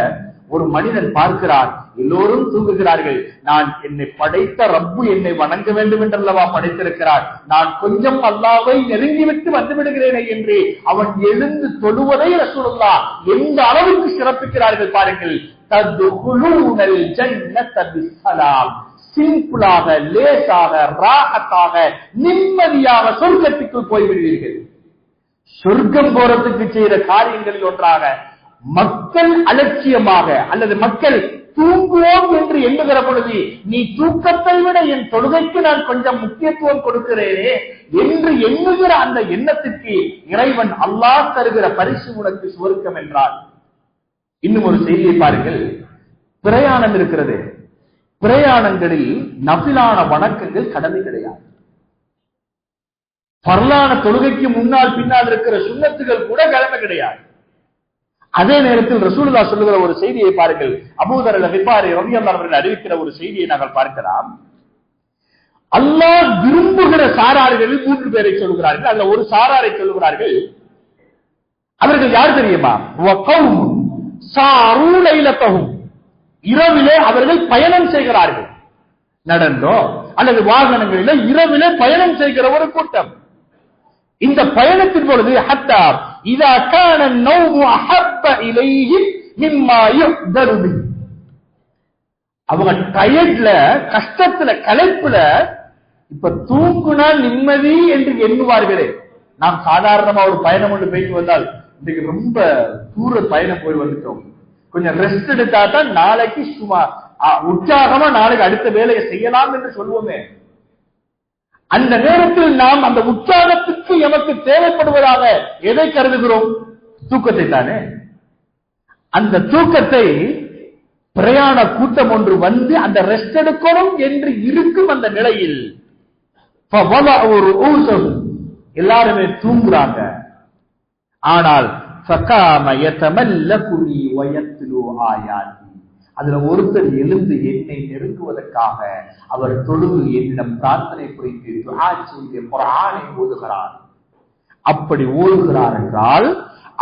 ஒரு மனிதன் பார்க்கிறான், எல்லோரும் தூங்குகிறார்கள், நான் என்னை படைத்த ரப்பு என்னை வணங்க வேண்டும் என்றல்லவா படைத்திருக்கிறார், நான் கொஞ்சம் அல்லாஹ்வை நெருங்கிவிட்டு வந்து விடுகிறேனே என்று அவன் எழுந்து தொழுவதை ரசூலுல்லாஹ் எந்த அளவுக்கு சிறப்பிக்கிறார்கள் பாருங்கள். தத்குலூனல் ஜன்னத பிஸ்ஸலாம், சிம்பிளாக, லேசாக, ராஹத்தாக, நிம்மதியாக சொர்க்கத்துக்குள் போய்விடுவீர்கள். சொர்க்கம் போறதுக்கு செய்கிற காரியங்களில் ஒன்றாக மக்கள் அலட்சியமாக, அல்லது மக்கள் தூங்குவோம் என்று எண்ணுகிற பொழுது, நீ தூக்கத்தை விட என் தொழுகைக்கு நான் கொஞ்சம் முக்கியத்துவம் கொடுக்கிறேனே என்று எண்ணுகிற அந்த எண்ணத்திற்கு இறைவன் அல்லாஹ் தருகிற பரிசு உனக்கு சுவர்க்கம் என்றார். இன்னும் ஒரு செய்தியை பாருங்கள். பிரயாணம் இருக்கிறது, பிரயாணங்களில் நஃபிலான வணக்கங்கள் கடமை கிடையாது. பரலான தொழுகைக்கு முன்னால் பின்னால் இருக்கிற சுன்னத்துகள் கூட கடமை கிடையாது. அதே நேரத்தில் ரசூலுல்லாஹ் சொல்லுகிற ஒரு செய்தியை பாருங்கள். அபூதர் அல்-கிஃபாரி ரலியல்லாஹு அவர்கள் அறிவிக்கிற ஒரு செய்தியை நாங்கள் பார்க்கலாம். அல்லாஹ் விரும்புகிற சாரார்களில் 3 பேரை சொல்கிறார்கள். அதுல ஒரு சாராரை சொல்கிறார்கள். அவர்கள் யார் தெரியுமா? வகௌம் சாரு லைலத்தஹும், இரவிலே அவர்கள் பயணம் செய்கிறார்கள். நடந்தோ அல்லது வாகனங்களிலே இரவிலே பயணம் செய்கிற ஒரு கூட்டம். இந்த பயணத்தின் பொழுது ஹத்தா இதா கான நௌமு அஹப்ப இலைஹி மிம்மா யுஹ்தரு பிஹி, அவங்க டயர்ட்ல, கஷ்டத்துல, களைப்புல இப்ப தூங்குனா நிம்மதி என்று எண்ணுவார்களே. நாம் சாதாரணமா ஒரு பயணம் ஒன்று போயிட்டு வந்தால், இன்னைக்கு ரொம்ப தூர பயணம் போய் வந்துட்டோம், கொஞ்சம் ரெஸ்ட் எடுத்தா தான் நாளைக்கு சும்மா உற்சாகமா நாளைக்கு அடுத்த வேலையை செய்யலாம் என்று சொல்வோமே. அந்த நேரத்தில் நாம் அந்த உற்சாகத்துக்கு எமக்கு தேவைப்படுவதாக எதை கருதுகிறோம்? தூக்கத்தை தானே. அந்த தூக்கத்தை பிரயாண கூட்டம் ஒன்று வந்து அந்த ரெஸ்ட் எடுக்கணும் என்று இருக்கும் அந்த நிலையில் எல்லாருமே தூங்குறாங்க. ஆனால் அதுல ஒருத்தர் எழுந்து என்னை நெருங்குவதற்காக அவர் தொழுது என்னிடம் பிரார்த்தனை புரிந்து துஆ செய்து குர்ஆனை ஓதுகிறார். அப்படி ஓதுகிறார் என்றால்,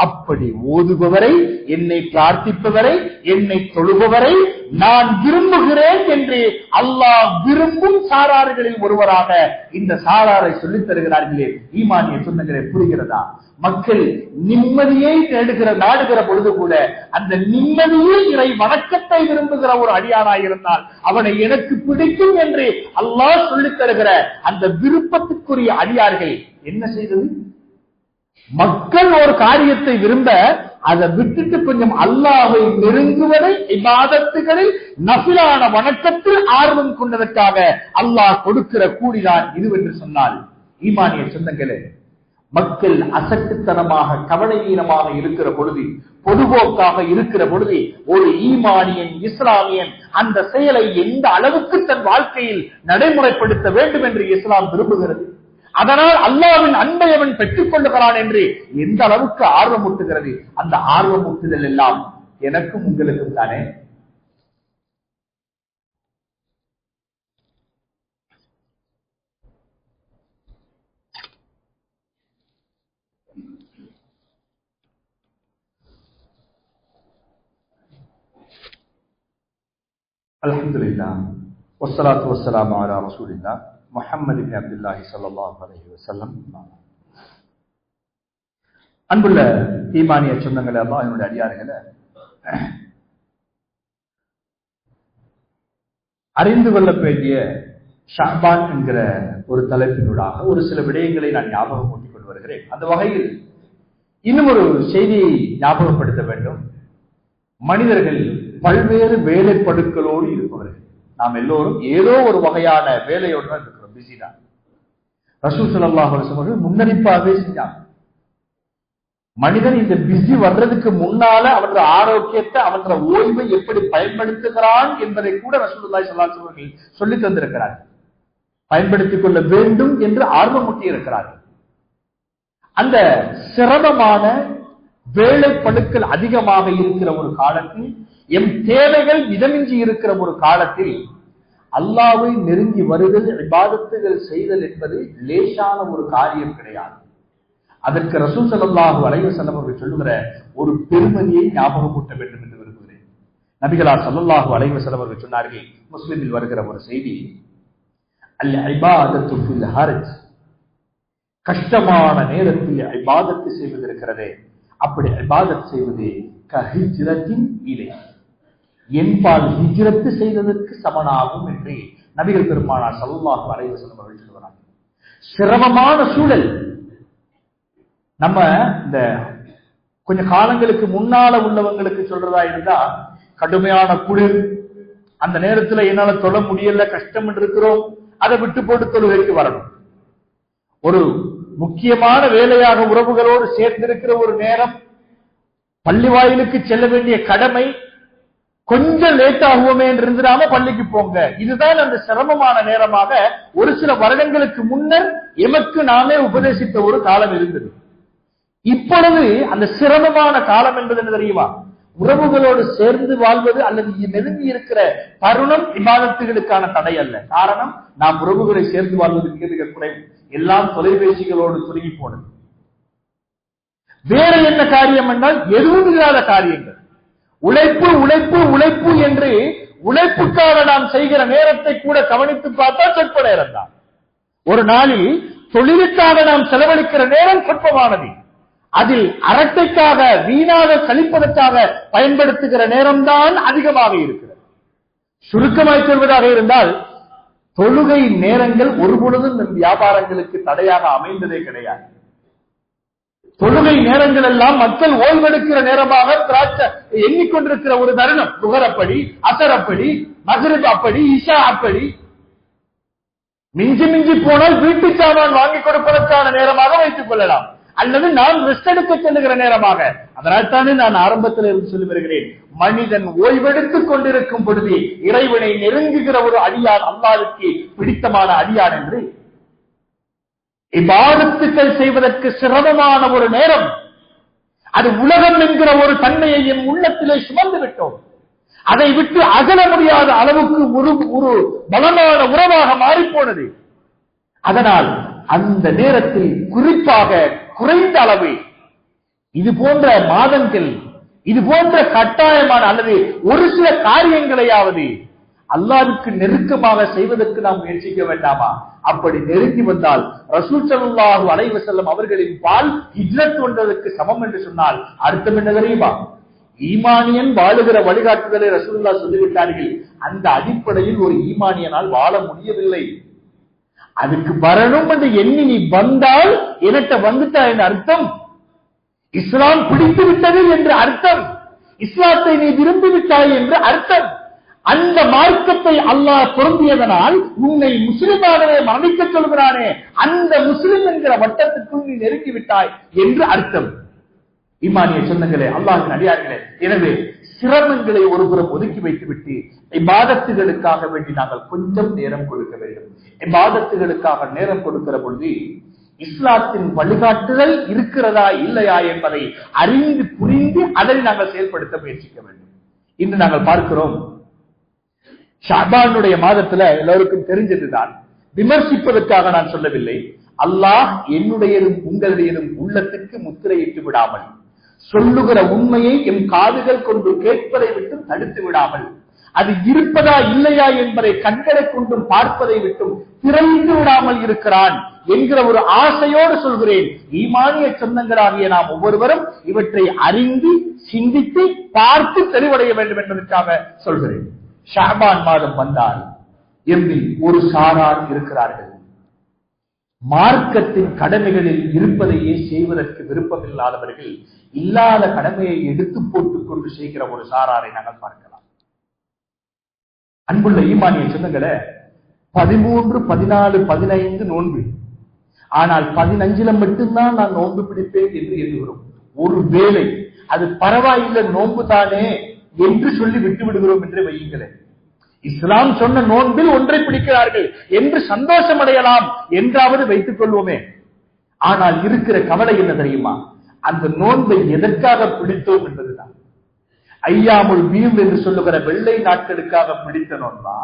அப்படி ஓதுபவரை, என்னை பிரார்த்திப்பவரை, என்னை தொழுபவரை நான் விரும்புகிறேன் என்று அல்லாஹ் விரும்பும் சாரார்களில் ஒருவராக இந்த சாராரை சொல்லித் தருகிறார்களே. ஈமானிய சொந்தங்களே, புரிகிறதா? மக்கள் நிம்மதியை தேடுகிற, நாடுகிற பொழுது கூட அந்த நிம்மதியில் இறை வணக்கத்தை விரும்புகிற ஒரு அடியானாயிருந்தால் அவனை எனக்கு பிடிக்கும் என்று அல்லாஹ் சொல்லித் தருகிற அந்த விருப்பத்துக்குரிய அடியார்கள் என்ன செய்தது? மக்கள் ஒரு காரியத்தை விரும்ப அதை விட்டுட்டு கொஞ்சம் அல்லாஹ்வை நெருங்குவதை இபாதத்துகளில் நஃபிலான வணக்கத்தில் ஆர்வம் கொண்டதற்காக அல்லாஹ் கொடுக்கிற கூலிதான் இதுவென்று சொன்னால், ஈமானிய சொந்தங்களே, மக்கள் அசட்டுத்தனமாக கவலையீனமாக இருக்கிற பொழுது, பொதுபோக்காக இருக்கிற பொழுது, ஒரு ஈமானியன் இஸ்லாமியன் அந்த செயலை எந்த அளவுக்கு தன் வாழ்க்கையில் நடைமுறைப்படுத்த வேண்டும் என்று இஸ்லாம் விரும்புகிறது, அதனால் அல்லாஹ்வின் அன்பை அவன் பெற்றுக் கொள்ளுகிறான் என்று எந்த அளவுக்கு ஆர்வம் ஊட்டுகிறது. அந்த ஆர்வம் ஊட்டுதல் எல்லாம் எனக்கும் உங்களுக்கும் தானே. அல்ஹம்துலில்லாஹ் வஸ்ஸலாத்து வஸ்ஸலாமு அலா ரசூலில்லாஹ் முஹம்மது இப்னு அப்துல்லாஹி ஸல்லல்லாஹு அலைஹி வஸல்லம். அன்புள்ள ஈமானிய சொந்தங்களே, அல்லாஹ்வினுடைய அடியார்களே, அறிந்து கொள்ள வேண்டிய ஷஅபான் என்கிற ஒரு தலைப்பினூடாக ஒரு சில விடயங்களை நான் ஞாபகம் ஊட்டிக் கொண்டு வருகிறேன். அந்த வகையில் இன்னும் ஒரு செய்தியை ஞாபகப்படுத்த வேண்டும். மனிதர்கள் பல்வேறு வேலைப்படுக்களோடு இருப்பவர்கள். நாம் எல்லோரும் ஏதோ ஒரு வகையான வேலையோடு தான் இருக்கிறோம், பிஸி தான். ரசூல் ஸல்லல்லாஹு அலைஹி வஸல்லம் முன்னறிப்பாகவே செஞ்சாங்க. மனிதன் இந்த பிஸி வர்றதுக்கு முன்னால அவனோட ஆரோக்கியத்தை, அவனோட ஓய்வை எப்படி பயன்படுத்துகிறான் என்பதை கூட ரசூலுல்லாஹி ஸல்லல்லாஹு அலைஹி வஸல்லம் சொல்லி தந்திருக்கிறார்கள். பயன்படுத்திக் கொள்ள வேண்டும் என்று ஆர்வமூட்டி இருக்கிறார்கள். அந்த சிரமமான வேலைப்படுக்கள் அதிகமாக இருக்கிற ஒரு காலத்தில், எம் தேவைகள் மிதமின்றி இருக்கிற ஒரு காலத்தில் அல்லாஹ்வை நெருங்கி வருதல், இபாதத்துகள் செய்தல் என்பது லேசான ஒரு காரியம் கிடையாது. அதற்கு ரசூல் ஸல்லல்லாஹு அலைஹி வஸல்லம் அவர்கள் சொல்லுகிற ஒரு பெருமதியை ஞாபகமூட்ட வேண்டும் என்று விரும்புகிறேன். நபிகளார் ஸல்லல்லாஹு அலைஹி வஸல்லம் அவர்கள் சொன்னார்கள், முஸ்லிமில் வருகிற ஒரு செய்தி, அல் இபாதத்து ஃபில் ஹர்ஜ், கஷ்டமான நேரத்தில் இபாதத்து செய்வது இருக்கிறதே, அப்படி இபாதத் செய்வது கஹிஜ்ரத்தின் இலை, என்பால் ஹிஜ்ரத்து செய்ததற்கு சமனாகும் என்று நபிகள் பெருமானார் ஸல்லல்லாஹு அலைஹி வஸல்லம் அவர்கள் சொல்கிறார்கள். சிரமமான சூழல். நம்ம இந்த கொஞ்ச காலங்களுக்கு முன்னால உள்ளவங்களுக்கு சொல்றதா இருந்தா, கடுமையான குளிர், அந்த நேரத்துல என்னால தொழ முடியல, கஷ்டம் என்று இருக்கிறோம், அதை விட்டு போட்டு தொழுகைக்கு வரணும். ஒரு முக்கியமான வேலையாக உறவுகளோடு சேர்ந்திருக்கிற ஒரு நேரம், பள்ளி வாயிலுக்கு செல்ல வேண்டிய கடமை, கொஞ்சம் லேட் ஆகுவோமே என்று இருந்துடாம பள்ளிக்கு போங்க. இதுதான் அந்த சிரமமான நேரமாக ஒரு சில வருடங்களுக்கு முன்னர் எமக்கு நாமே உபதேசித்த ஒரு காலம் இருந்தது. இப்பொழுது அந்த சிரமமான காலம் என்பது என்ன தெரியுமா? உறவுகளோடு சேர்ந்து வாழ்வது அல்லது நெருங்கி இருக்கிற தருணம் இபாதத்துகளுக்கான தடை அல்ல. காரணம், நாம் உறவுகளை சேர்ந்து வாழ்வது மிக மிக குறைவு. எல்லாம் தொலைபேசிகளோடு துருகி போனது. வேற என்ன காரியம் என்றால் எதுவும் இல்லாத காரியங்கள். உழைப்பு உழைப்பு உழைப்பு என்று உழைப்புக்காக நாம் செய்கிற நேரத்தை கூட கவனித்து பார்த்தா சொற்ப நேரம் தான். ஒரு நாளில் தொழிலுக்காக நாம் செலவழிக்கிற நேரம் சொற்பமானது. அதில் அரட்டைக்காக, வீணாக கழிப்பதற்காக பயன்படுத்துகிற நேரம்தான் அதிகமாக இருக்கிறது. சுருக்கமாய் சொல்வதாக இருந்தால், தொழுகை நேரங்கள் ஒருபொழுதும் நம் வியாபாரங்களுக்கு தடையாக அமைந்ததே கிடையாது. தொழுகை நேரங்கள் எல்லாம் மக்கள் ஓய்வெடுக்கிற நேரமாக எண்ணிக்கொண்டிருக்கிற ஒரு தருணம். துஹர் அப்படி, அசர் அப்படி, மக்ரிப் அப்படி, இஷா அப்படி, மிஞ்சி மிஞ்சி போனால் வீட்டு சாமான் வாங்கி கொடுப்பதற்கான நேரமாக வைத்துக் கொள்ளலாம், அல்லது நான் ரெஸ்ட் எடுக்க செல்லுகிற நேரமாக. அதனால் தானே நான் ஆரம்பத்தில் இருந்து சொல்லி வருகிறேன், மனிதன் ஓய்வெடுத்துக் கொண்டிருக்கும் பொழுது இறைவனை நெருங்குகிற ஒரு அடியான் அல்லாஹ்வுக்கு பிடித்தமான அடியான் என்று. இபாதத்துக்கள் செய்வதற்கு சிரமமான ஒரு நேரம், அது உலகம் என்கிற ஒரு தன்மையை என் உள்ளத்திலே சுமந்து விட்டோம். அதை விட்டு அகல முடியாத அளவுக்கு ஒரு பலமான உறவாக மாறிப்போனது. அதனால் அந்த நேரத்தில் குறிப்பாக குறைந்த அளவு இது போன்ற மாதங்கள், இது போன்ற கட்டாயமான அல்லது ஒரு சில காரியங்களையாவது அல்லாஹ்வுக்கு நெருக்கமாக செய்வதற்கு நாம் முயற்சிக்க வேண்டாமா? அப்படி நெருங்கி வந்தால் ரசூல் ஸல்லல்லாஹு அலைஹி வஸல்லம் அவர்களின் பால் ஹிஜ்ரத் வந்ததற்கு சமம் என்று சொன்னால் அர்த்தம் என்ன தெரியுமா? ஈமானியன் வாழுகிற வழிகாட்டுதலை ரசூலுல்லாஹ் சொல்லிவிட்டார்கள். அந்த அடிப்படையில் ஒரு ஈமானியனால் வாழ முடியவில்லை. அதுக்கு வரணும் என்று எண்ணி நீ வந்தால் எனட்ட வந்துட்டா என்ற அர்த்தம். இஸ்லாம் பிடித்து விட்டது என்று அர்த்தம், இஸ்லாத்தை நீ விரும்பிவிட்டாய் என்று அர்த்தம். அந்த மார்க்கத்தை அல்லாஹ் பொருந்தியதனால் உன்னை முஸ்லிமாகவே மரணிக்க சொல்கிறானே, அந்த முஸ்லிம் என்கிற வட்டத்துக்குள் நீ நெருங்கிவிட்டாய் என்று அர்த்தம். ஈமானிய சொந்தங்களே, அல்லாஹ்வின் அடியார்களே, எனவே சிரமங்களை ஒருபுறம் ஒதுக்கி வைத்துவிட்டு இபாதத்துகளுக்காக வேண்டி நாங்கள் கொஞ்சம் நேரம் கொடுக்க வேண்டும். இபாதத்துகளுக்காக நேரம் கொடுக்கிற பொழுது இஸ்லாத்தின் வழிகாட்டுதல் இருக்கிறதா இல்லையா என்பதை அறிந்து புரிந்து அதை நாங்கள் செயல்படுத்த முயற்சிக்க வேண்டும். இன்று நாங்கள் பார்க்கிறோம், ஷஅபானுடைய மாதத்துல எல்லோருக்கும் தெரிஞ்சதுதான், விமர்சிப்பதற்காக நான் சொல்லவில்லை. அல்லாஹ் என்னுடையதும் உங்களுடையதும் உள்ளத்துக்கு முத்திரையிட்டு விடாமல், சொல்லுகிற உண்மையை எம் காதுகள் கொண்டு கேட்பதை விட்டு தடுத்து விடாமல், அது இருப்பதா இல்லையா என்பதை கண்களை கொண்டும் பார்ப்பதை விட்டும் திறந்து விடாமல் இருக்கிறான் என்கிற ஒரு ஆசையோடு சொல்கிறேன். ஈமானிய சொந்தங்களாகிய நாம் ஒவ்வொருவரும் இவற்றை அறிந்து சிந்தித்து பார்த்து தெளிவடைய வேண்டும் என்பதற்காக சொல்கிறேன். ஷஅபான் மாதம் வந்தால் எம்மில் ஒரு சாரார் இருக்கிறார்கள், மார்க்கத்தின் கடமைகளில் இருப்பதையே செய்வதற்கு விருப்பமில்லாதவர்கள், இல்லாத கடமையை எடுத்து போட்டுக் கொண்டு செய்கிற ஒரு சாராரை நாங்கள் பார்க்கலாம். அன்புள்ள ஈமானிய சொந்தங்களே, 13, 14, 15 நோன்பு, ஆனால் 15ல மட்டும்தான் நான் நோன்பு பிடிப்பேன் என்று எண்ணுகிறோம். ஒரு வேளை அது பரவாயில்லை நோன்பு தானே என்று சொல்லி விட்டு விடுகிறோம் என்று வையுங்களேன். இஸ்லாம் சொன்ன நோன்பில் ஒன்றை பிடிக்கிறார்கள் என்று சந்தோஷம் அடையலாம் என்றாவது வைத்துக் கொள்வோமே. ஆனால் இருக்கிற கவலை என்ன தெரியுமா? அந்த நோன்பை எதற்காக பிடித்தோம் என்பதுதான். ஐயாமுல் பீம் என்று சொல்லுகிற வெள்ளை நாட்களுக்காக பிடித்த நோன்பா,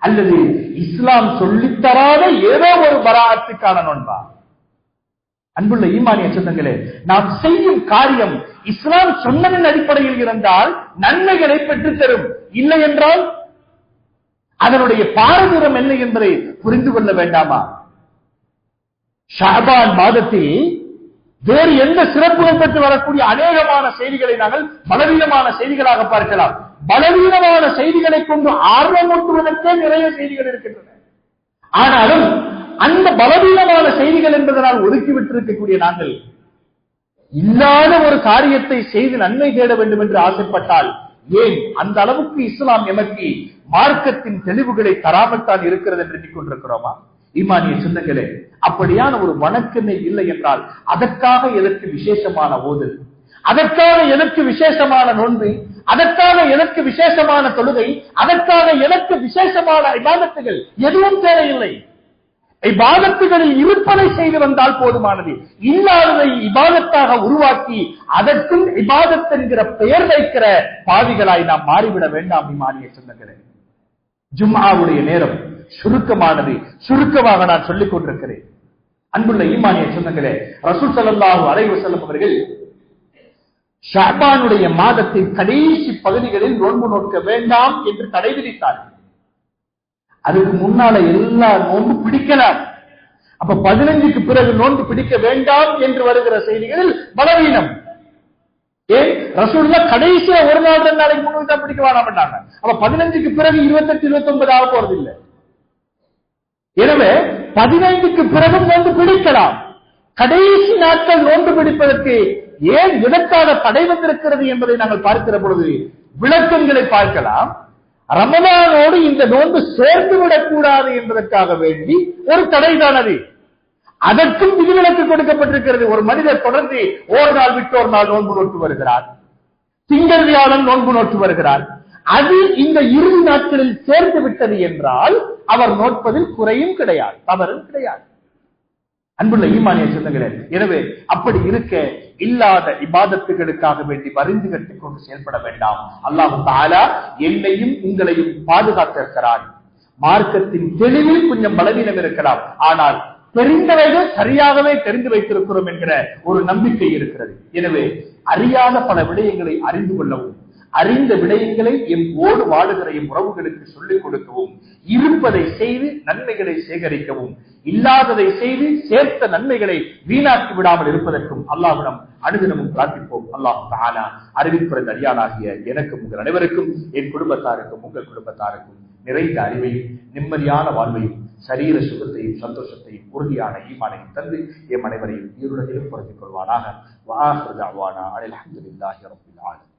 அல்லது இஸ்லாம் சொல்லித்தராத ஏதோ ஒரு பராஅத்துக்கான நோன்பா? அன்புள்ள ஈமானிய சொந்தங்களே, நாம் செய்யும் காரியம் இஸ்லாம் சொன்னதின் அடிப்படையில் இருந்தால் நன்மைகளை பெற்றுத்தரும், இல்லை என்றால் அதனுடைய பாரதூரம் என்ன என்பதை புரிந்து கொள்ள வேண்டாமா? ஷஅபான் மாதத்தில் வேறு எந்த சிறப்புகள் பெற்று வரக்கூடிய அநேகமான செய்திகளை நாங்கள் பலவீனமான செய்திகளாக பார்க்கலாம். பலவீனமான செய்திகளை கொண்டு ஆர்வமூட்டுவதற்கே நிறைய செய்திகள் இருக்கின்றன. ஆனாலும் அந்த பலவீனமான செய்திகள் என்பதனால் ஒதுக்கிவிட்டிருக்கக்கூடிய நாங்கள் இல்லாத ஒரு காரியத்தை செய்து நன்மை தேட வேண்டும் என்று ஆசைப்பட்டால் ஏன் அந்த அளவுக்கு இஸ்லாம் எமக்கு மார்க்கத்தின் தெளிவுகளை தராமல் தான் இருக்கிறது என்று எண்ணிக்கொண்டிருக்கிறோமா? ஈமானிய சொந்தங்களே, அப்படியான ஒரு வணக்கமே இல்லை என்றால் அதற்காக எதற்கு விசேஷமான ஓதல், அதற்காக எதற்கு விசேஷமான நோன்பு, அதற்காக எதற்கு விசேஷமான தொழுகை, அதற்காக எதற்கு விசேஷமான இபாதத்துகள்? எதுவும் தேவையில்லை. இபாதத்துகளில் இருப்பதை செய்து வந்தால் போதுமானது. இல்லாததை இபாதத்தாக உருவாக்கி அதற்கும் இபாதத் என்கிற பெயர் வைக்கிற பாவிகளாய் நாம் மாறிவிட வேண்டாம். ஈமானிய சொந்தங்களே, ஜும்ஆவுடைய நேரம் சுருக்கமானது, சுருக்கமாக நான் சொல்லிக் கொண்டிருக்கிறேன். அன்புள்ள ஈமானிய சொந்தங்களே, ரசூல் ஸல்லல்லாஹு அலைஹி வஸல்லம் அவர்கள் ஷஅபானுடைய மாதத்தின் கடைசி பகுதிகளில் நோன்பு நோக்க வேண்டாம் என்று தடை விதித்தார்கள். அதுக்கு முன்னால எல்லா நோன்பு பிடிக்கலாம். அப்ப 15க்கு பிறகு நோன்பு பிடிக்க வேண்டாம் என்று வருகிற செய்திகளில் பலவீனம். ஏன் ரசூலுல்லாஹ் கடைசியா ஒரு நாள் 2 நாளைக்கு முன்னாடி தான் பிடிக்க வேண்டாம். அப்ப 15க்கு பிறகு 28, 29 ஆக போறது இல்லை. எனவே 15க்கு பிறகு நோன்பு பிடிக்கலாம். கடைசி நாட்கள் நோன்பு பிடிப்பதற்கு ஏன் எதற்காக தடை வந்திருக்கிறது என்பதை நாங்கள் பார்க்கிற பொழுது விளக்கங்களை பார்க்கலாம். ரமலானோடு இந்த நோன்பு சேர்ந்து விடக்கூடாது என்பதற்காக வேண்டி ஒரு தடைதான் அது. அதற்கும் விதிவிலக்கு கொடுக்கப்பட்டிருக்கிறது. ஒரு மனிதர் தொடர்ந்து ஒரு நாள் விட்டு ஒரு நாள் நோன்பு நோட்டு வருகிறார், திங்கள் வியாழன் நோன்பு நோட்டு வருகிறார், அது இந்த இறுதி நாட்களில் சேர்ந்து விட்டது என்றால் அவர் நோட்பதில் குறையும் கிடையாது, தவறும் கிடையாது. அன்புள்ள ஈமானிய சொந்தங்களே, எனவே அப்படி இருக்க இல்லாத இபாதத்துகளுக்காக வேண்டி வரிந்து கட்டிக் கொண்டு செயல்பட வேண்டாம். அல்லாஹ் தஆலா என்னையும் உங்களையும் பாதுகாத்திருக்கிறான். மார்க்கத்தின் தெளிவில் கொஞ்சம் பலவீனம் இருக்கலாம், ஆனால் தெரிந்தவைகள் சரியாகவே தெரிந்து வைத்திருக்கிறோம் என்கிற ஒரு நம்பிக்கை இருக்கிறது. எனவே அறியாத பல விடயங்களை அறிந்து கொள்ளவும், அறிந்த விடயங்களை எம்மோடு வாழுகிற எம் உறவுகளுக்கு சொல்லிக் கொடுக்கவும், இருப்பதை செய்து நன்மைகளை சேகரிக்கவும், இல்லாததை செய்து சேர்த்த நன்மைகளை வீணாக்கி விடாமல் இருப்பதற்கும் அல்லாஹ்விடம் அனுதினமும் பிரார்த்திப்போம். அல்லாஹ் தஆலா அறிவிப்புரை அடியானாகிய எனக்கும் உங்கள் அனைவருக்கும், என் குடும்பத்தாருக்கும் உங்கள் குடும்பத்தாருக்கும் நிறைந்த அறிவையும் நிம்மதியான வாழ்வையும் சரீர சுகத்தையும் சந்தோஷத்தையும் உறுதியான ஈமானையும் தந்து எம் அனைவரையும் ஈருலகிலும் பொருத்திக் கொள்வானாக. வஆகிரு தஅவானா அனில் ஹம்துலில்லாஹி ரப்பில் ஆலமீன்.